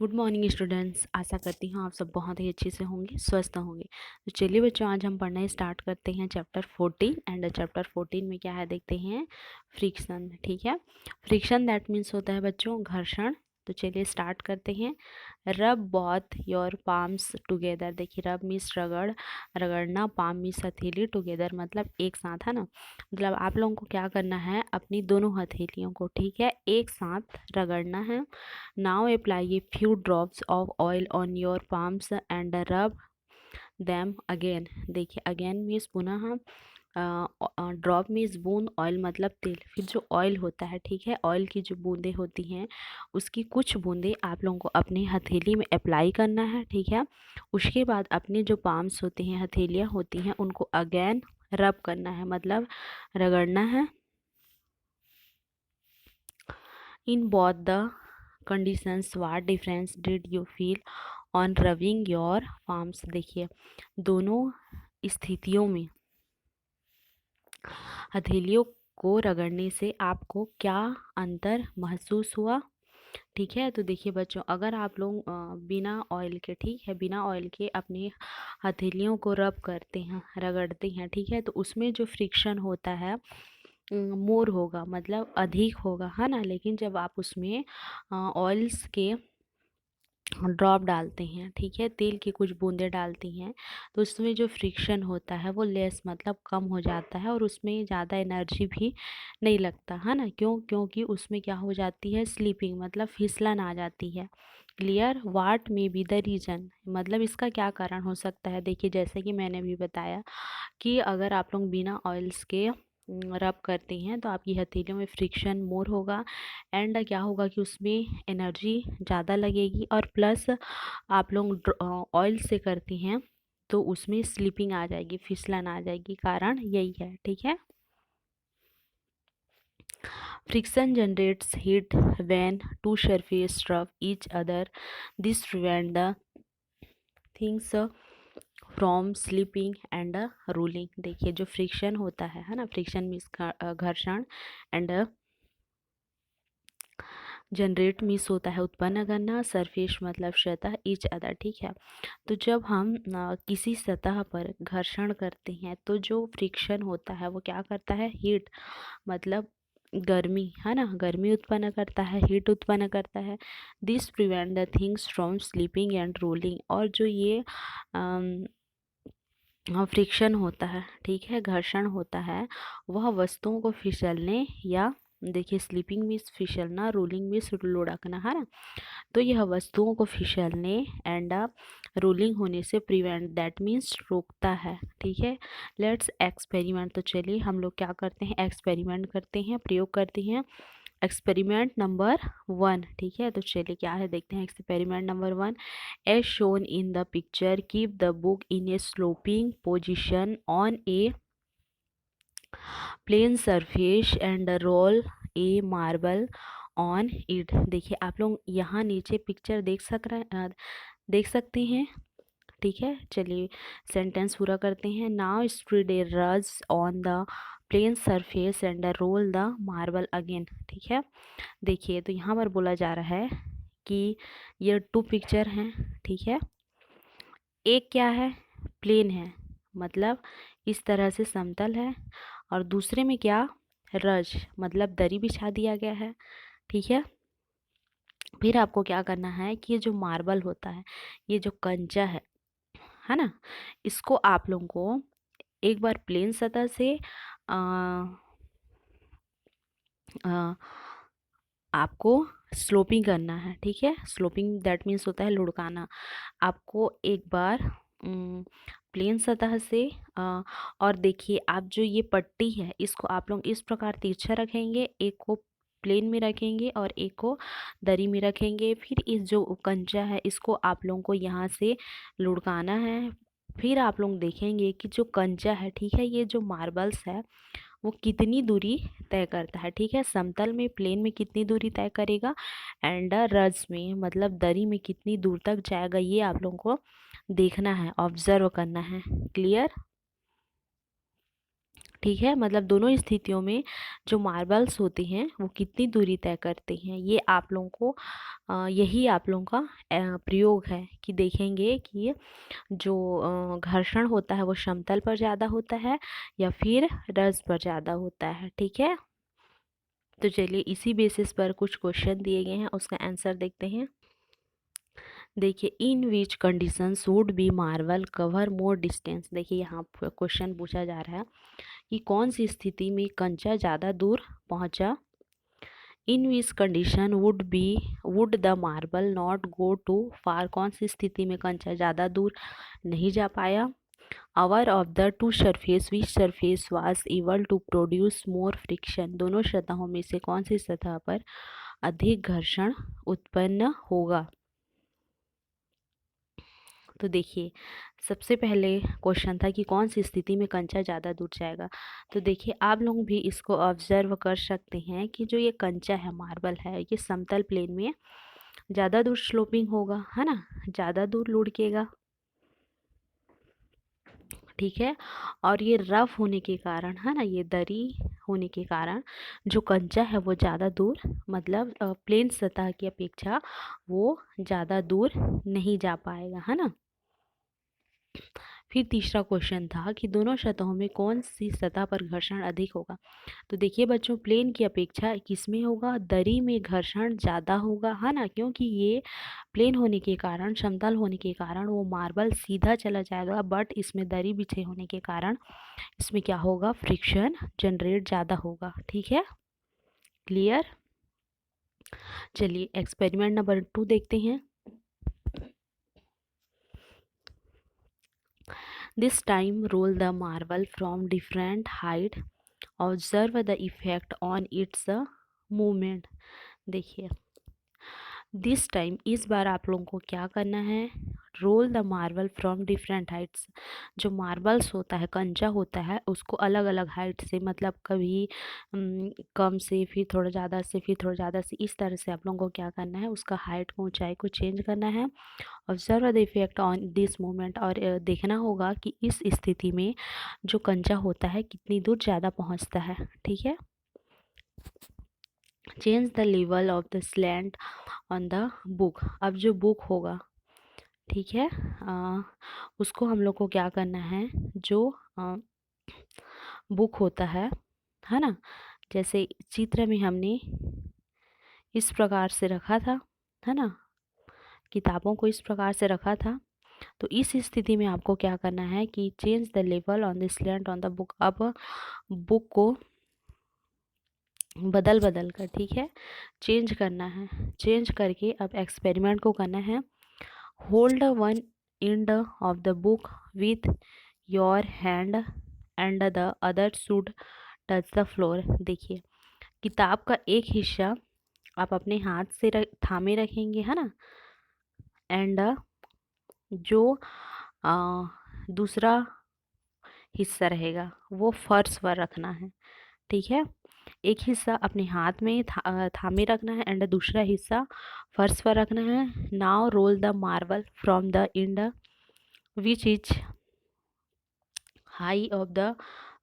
Good morning students. आशा करती हूँ आप सब बहुत ही अच्छे से होंगे, स्वस्थ होंगे। तो चलिए बच्चों, आज हम पढ़ना स्टार्ट करते हैं चैप्टर 14। एंड चैप्टर 14 में क्या है देखते हैं, फ्रिक्शन। ठीक है, फ्रिक्शन दैट मीन्स होता है बच्चों घर्षण। तो चलिए स्टार्ट करते हैं। रब बॉथ योर पाम्स टुगेदर। देखिए, रब मीन्स रगड़ना, पाम मीन्स हथेली, टुगेदर मतलब एक साथ, है ना। मतलब आप लोगों को क्या करना है, अपनी दोनों हथेलियों को, ठीक है, एक साथ रगड़ना है। Now apply a few drops of oil on your palms and rub them again। देखिए, again मीन्स पुनः, ड्रॉप मीन्स बूंद, ऑयल मतलब तेल। फिर जो ऑयल होता है, ठीक है, ऑयल की जो बूंदें होती हैं उसकी कुछ बूंदें आप लोगों को अपने हथेली में अप्लाई करना है, ठीक है। उसके बाद अपने जो पाम्स होते हैं, हथेलियाँ होती हैं, उनको अगेन रब करना है, मतलब रगड़ना है। In both the conditions what difference did you feel on rubbing your palms. देखिए, दोनों स्थितियों में हथेलियों को रगड़ने से आपको क्या अंतर महसूस हुआ। ठीक है, तो देखिए बच्चों, अगर आप लोग बिना ऑयल के, ठीक है, बिना ऑयल के अपनी हथेलियों को रब करते हैं, रगड़ते हैं, ठीक है, तो उसमें जो फ्रिक्शन होता है मोर होगा, मतलब अधिक होगा, है ना। लेकिन जब आप उसमें ऑयल्स के ड्रॉप डालते हैं, ठीक है, तेल की कुछ बूंदें डालती हैं, तो उसमें जो फ्रिक्शन होता है वो लेस मतलब कम हो जाता है, और उसमें ज़्यादा एनर्जी भी नहीं लगता, है ना। क्योंकि उसमें क्या हो जाती है, स्लीपिंग मतलब फिसलन आ जाती है। Clear, what may be the reason, मतलब इसका क्या कारण हो सकता है। देखिए, जैसे कि मैंने भी बताया कि अगर आप लोग बिना ऑयल्स के रब करते हैं तो आपकी हथेलियों में फ्रिक्शन मोर होगा, एंड क्या होगा कि उसमें एनर्जी ज़्यादा लगेगी, और प्लस आप लोग ऑयल से करते हैं तो उसमें स्लिपिंग आ जाएगी, फिसलन आ जाएगी, कारण यही है, ठीक है। Friction generates heat when two surface rub each other, this prevent the things from slipping and rolling. देखिए, जो फ्रिक्शन होता है ना, फ्रिक्शन मीन्स घर्षण, एंड जनरेट मीन्स होता है उत्पन्न करना, सरफेस मतलब सतह, ईच अदर, ठीक है। तो जब हम किसी सतह पर घर्षण करते हैं तो जो फ्रिक्शन होता है वो क्या करता है, हीट मतलब गर्मी, है ना, गर्मी उत्पन्न करता है, हीट उत्पन्न करता है। This prevent the things from slipping and rolling. और जो ये फ्रिक्शन होता है, ठीक है, घर्षण होता है, वह वस्तुओं को फिसलने या, देखिए, स्लीपिंग मीन्स फिसलना, रोलिंग मीन्स लुढ़कना, है ना। तो यह वस्तुओं को फिसलने एंड रोलिंग होने से प्रिवेंट दैट मीन्स रोकता है, ठीक है। Let's experiment. तो चलिए हम लोग क्या करते हैं, एक्सपेरिमेंट करते हैं, प्रयोग करते हैं। एक्सपेरिमेंट नंबर 1, ठीक है। तो चलिए क्या है देखते हैं, experiment number 1। As shown in the picture, keep the book in a sloping position on a plane surface and roll a marble on it. देखिए, आप लोग यहाँ नीचे पिक्चर देख सकते हैं, ठीक है। चलिए सेंटेंस पूरा करते हैं। Now spread a rug on the plane surface and roll the marble again, ठीक है। देखिए, तो यहाँ पर बोला जा रहा है कि ये 2 पिक्चर हैं, ठीक है। एक क्या है, प्लेन है, मतलब इस तरह से समतल है, और दूसरे में क्या, रज मतलब दरी बिछा दिया गया है, ठीक है। फिर आपको क्या करना है कि ये जो मार्बल होता है, ये जो कंचा है ना, इसको आप लोगों को एक बार प्लेन सतह से आ, आ, आपको स्लोपिंग करना है, ठीक है। स्लोपिंग दैट मीन्स होता है लुढ़काना। आपको एक बार प्लेन सतह से और देखिए, आप जो ये पट्टी है इसको आप लोग इस प्रकार तिरछा रखेंगे, एक को प्लेन में रखेंगे और एक को दरी में रखेंगे। फिर इस जो कंचा है इसको आप लोगों को यहाँ से लुढ़काना है। फिर आप लोग देखेंगे कि जो कंचा है, ठीक है, ये जो मार्बल्स है वो कितनी दूरी तय करता है, ठीक है। समतल में, प्लेन में कितनी दूरी तय करेगा, एंड रज में मतलब दरी में कितनी दूर तक जाएगा, ये आप लोगों को देखना है, ऑब्जर्व करना है। क्लियर। ठीक है, मतलब दोनों स्थितियों में जो मार्बल्स होते हैं वो कितनी दूरी तय करते हैं, ये आप लोगों को यही आप लोगों का प्रयोग है कि देखेंगे कि जो घर्षण होता है वो समतल पर ज़्यादा होता है या फिर रज पर ज़्यादा होता है। ठीक है, तो चलिए इसी बेसिस पर कुछ क्वेश्चन दिए गए हैं, उसका आंसर देखते हैं। देखिए, in which conditions would be marble cover more distance. देखिए यहाँ क्वेश्चन पूछा जा रहा है कि कौन सी स्थिति में कंचा ज़्यादा दूर पहुँचा। In which condition would the marble not go too far. कौन सी स्थिति में कंचा ज़्यादा दूर नहीं जा पाया। Our of the two surface which surface was able to produce more friction. दोनों सतहों में से कौन सी सतह पर अधिक घर्षण उत्पन्न होगा। तो देखिए, सबसे पहले क्वेश्चन था कि कौन सी स्थिति में कंचा ज़्यादा दूर जाएगा। तो देखिए, आप लोग भी इसको ऑब्जर्व कर सकते हैं कि जो ये कंचा है, मार्बल है, ये समतल प्लेन में ज़्यादा दूर स्लोपिंग होगा, है ना, ज़्यादा दूर लुढ़केगा। ठीक है, और ये रफ होने के कारण, है ना, ये दरी होने के कारण जो कंचा है वो ज़्यादा दूर, मतलब प्लेन सतह की अपेक्षा वो ज़्यादा दूर नहीं जा पाएगा, है ना। फिर तीसरा क्वेश्चन था कि दोनों सतहों में कौन सी सतह पर घर्षण अधिक होगा। तो देखिए बच्चों, प्लेन की अपेक्षा किसमें होगा, दरी में घर्षण ज़्यादा होगा, है ना, क्योंकि ये प्लेन होने के कारण, समतल होने के कारण वो मार्बल सीधा चला जाएगा, बट इसमें दरी बिछे होने के कारण इसमें क्या होगा, फ्रिक्शन जनरेट ज़्यादा होगा। ठीक है, क्लियर। चलिए एक्सपेरिमेंट नंबर 2 देखते हैं। This time roll the marble from different height. Observe the effect on its movement. देखिए, दिस टाइम, इस बार आप लोगों को क्या करना है, roll the marble from different heights. जो मार्बल्स होता है, कंचा होता है, उसको अलग अलग हाइट से, मतलब कभी कम से, फिर थोड़ा ज़्यादा से, फिर थोड़ा ज़्यादा से, इस तरह से आप लोगों को क्या करना है, उसका हाइट को, ऊंचाई को चेंज करना है। Observe the effect on this moment, और देखना होगा कि इस स्थिति में जो कंचा होता है कितनी दूर ज़्यादा पहुंचता है। ठीक है, change the level of the slant on the book. अब जो बुक होगा, ठीक है, उसको हम लोग को क्या करना है, जो बुक होता है ना, जैसे चित्र में हमने इस प्रकार से रखा था, है ना, किताबों को इस प्रकार से रखा था। तो इस स्थिति में आपको क्या करना है कि change the level on the slant on the book. अब बुक को बदल बदल कर, ठीक है, चेंज करना है। चेंज करके अब एक्सपेरिमेंट को करना है। Hold one end of the book with your hand and the other should touch the floor. देखिए, किताब का एक हिस्सा आप अपने हाथ से थामे रखेंगे, है ना, एंड जो दूसरा हिस्सा रहेगा वो फर्श पर रखना है। ठीक है, एक हिस्सा अपने हाथ में थामे रखना है एंड दूसरा हिस्सा फर्श पर रखना है। Now roll the marble from the end which is high of the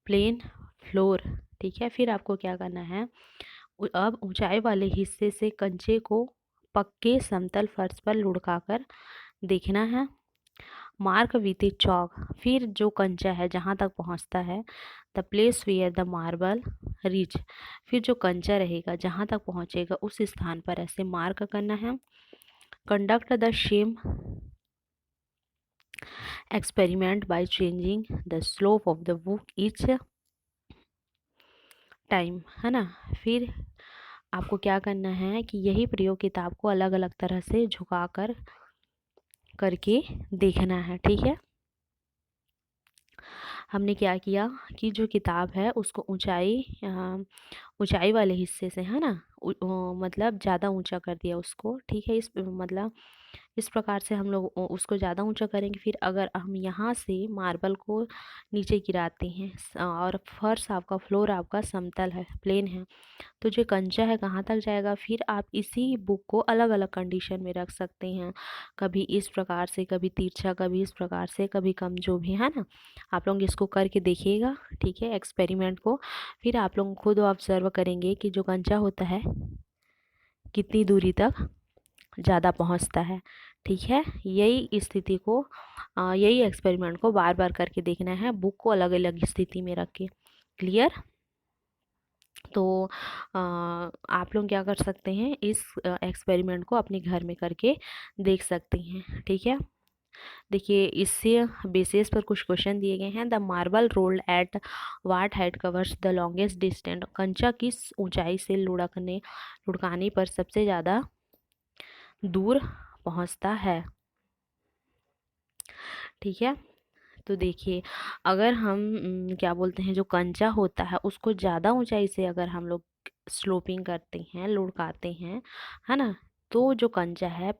plane floor. ठीक है, फिर आपको क्या करना है, अब ऊंचाई वाले हिस्से से कंचे को पक्के समतल फर्श पर लुढ़का कर देखना है। Mark with a chalk. फिर जो कंचा है जहाँ तक पहुँचता है, the place where the marble reach. फिर जो कंचा रहेगा जहाँ तक पहुँचेगा उस स्थान पर ऐसे मार्क करना है। Conduct the same experiment by changing the slope of the book each time, है ना। फिर आपको क्या करना है कि यही प्रयोग किताब को अलग अलग तरह से झुका कर करके देखना है। ठीक है, हमने क्या किया कि जो किताब है उसको ऊंचाई ऊंचाई वाले हिस्से से, है ना, मतलब ज़्यादा ऊंचा कर दिया उसको, ठीक है। इस मतलब इस प्रकार से हम लोग उसको ज़्यादा ऊंचा करेंगे। फिर अगर हम यहाँ से मार्बल को नीचे गिराते हैं और फर्श आपका, फ्लोर आपका समतल है, प्लेन है, तो जो कंचा है कहाँ तक जाएगा। फिर आप इसी बुक को अलग अलग कंडीशन में रख सकते हैं, कभी इस प्रकार से, कभी तिरछा, कभी इस प्रकार से, कभी कम, जो भी है ना। आप लोग इसको करके देखिएगा, ठीक है, एक्सपेरिमेंट को। फिर आप लोग खुद ऑब्जर्व करेंगे कि जो कंचा होता है कितनी दूरी तक ज़्यादा पहुंचता है, ठीक है। यही स्थिति को यही एक्सपेरिमेंट को बार बार करके देखना है, बुक को अलग अलग स्थिति में रख के। क्लियर। तो आप लोग क्या कर सकते हैं, इस एक्सपेरिमेंट को अपने घर में करके देख सकते हैं, ठीक है। देखिए, इससे बेसिस पर कुछ क्वेश्चन दिए गए हैं। The marble rolled at what height covers the longest distance. कंचा किस ऊंचाई से लुढ़काने पर सबसे ज़्यादा दूर पहुंचता है, ठीक है। तो देखिए, अगर हम क्या बोलते हैं, जो कंचा होता है उसको ज़्यादा ऊंचाई से अगर हम लोग स्लोपिंग करते हैं, लुढ़काते हैं, है ना, तो जो कंचा है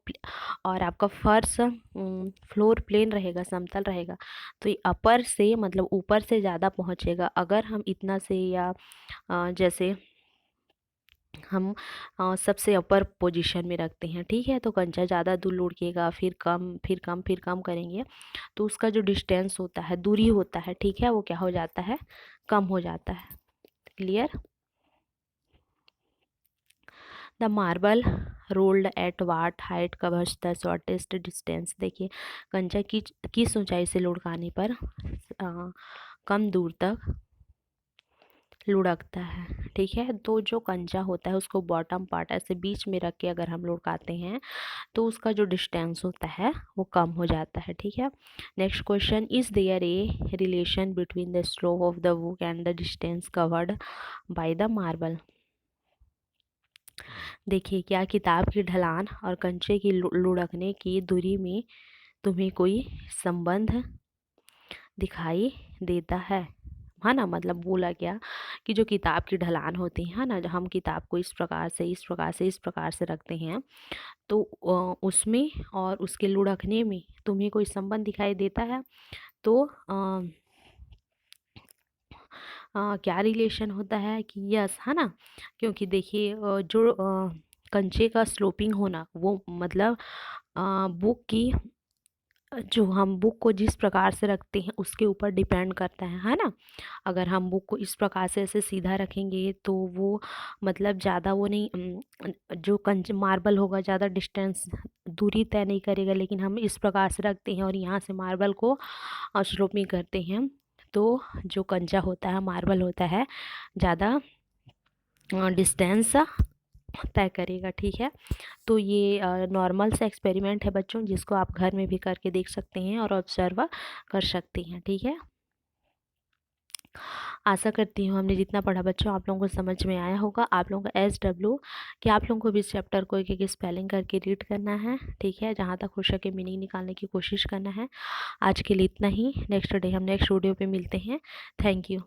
और आपका फर्श फ्लोर प्लेन रहेगा, समतल रहेगा, तो ये अपर से मतलब ऊपर से ज़्यादा पहुँचेगा। अगर हम इतना से या जैसे हम सबसे अपर पोजीशन में रखते हैं, ठीक है, तो कंचा ज़्यादा दूर लुढ़केगा, फिर कम, फिर कम, फिर कम करेंगे, तो उसका जो डिस्टेंस होता है, दूरी होता है, ठीक है, वो क्या हो जाता है, कम हो जाता है। Clear. The marble rolled at what height covers the shortest distance. देखिए, कंचा किस ऊंचाई से लुढ़काने पर कम दूर तक लुढ़कता है, ठीक है। तो जो कंचा होता है उसको बॉटम पार्ट ऐसे बीच में रख के अगर हम लुढ़काते हैं तो उसका जो डिस्टेंस होता है वो कम हो जाता है, ठीक है। Next question, is there a relation between the slope of the book and the distance covered by the marble. देखिए, क्या किताब की ढलान और कंचे की लुढ़कने की दूरी में तुम्हें कोई संबंध दिखाई देता है ना। मतलब बोला क्या कि जो किताब की ढलान होती है ना, जब हम किताब को इस प्रकार से, इस प्रकार से, इस प्रकार से रखते हैं, तो उसमें और उसके लुढ़कने में तुम्हें कोई संबंध दिखाई देता है। तो क्या रिलेशन होता है कि यस, है ना, क्योंकि देखिए जो कंचे का स्लोपिंग होना, वो मतलब बुक की, जो हम बुक को जिस प्रकार से रखते हैं उसके ऊपर डिपेंड करता है ना। अगर हम बुक को इस प्रकार से ऐसे सीधा रखेंगे तो वो मतलब ज़्यादा वो नहीं, जो कंच मार्बल होगा ज़्यादा डिस्टेंस, दूरी तय नहीं करेगा। लेकिन हम इस प्रकार से रखते हैं और यहाँ से मार्बल को स्लोपिंग करते हैं, तो जो कंचा होता है, मार्बल होता है, ज़्यादा डिस्टेंस तय करेगा, ठीक है। तो ये नॉर्मल सा एक्सपेरिमेंट है बच्चों, जिसको आप घर में भी करके देख सकते हैं और ऑब्जर्व कर सकते हैं, ठीक है। आशा करती हूँ हमने जितना पढ़ा बच्चों आप लोगों को समझ में आया होगा। आप लोगों को SW कि आप लोगों को भी इस चैप्टर को एक एक स्पेलिंग करके रीड करना है, ठीक है, जहाँ तक हो सके मीनिंग निकालने की कोशिश करना है। आज के लिए इतना ही। नेक्स्ट डे हम नेक्स्ट वीडियो पे मिलते हैं। Thank you.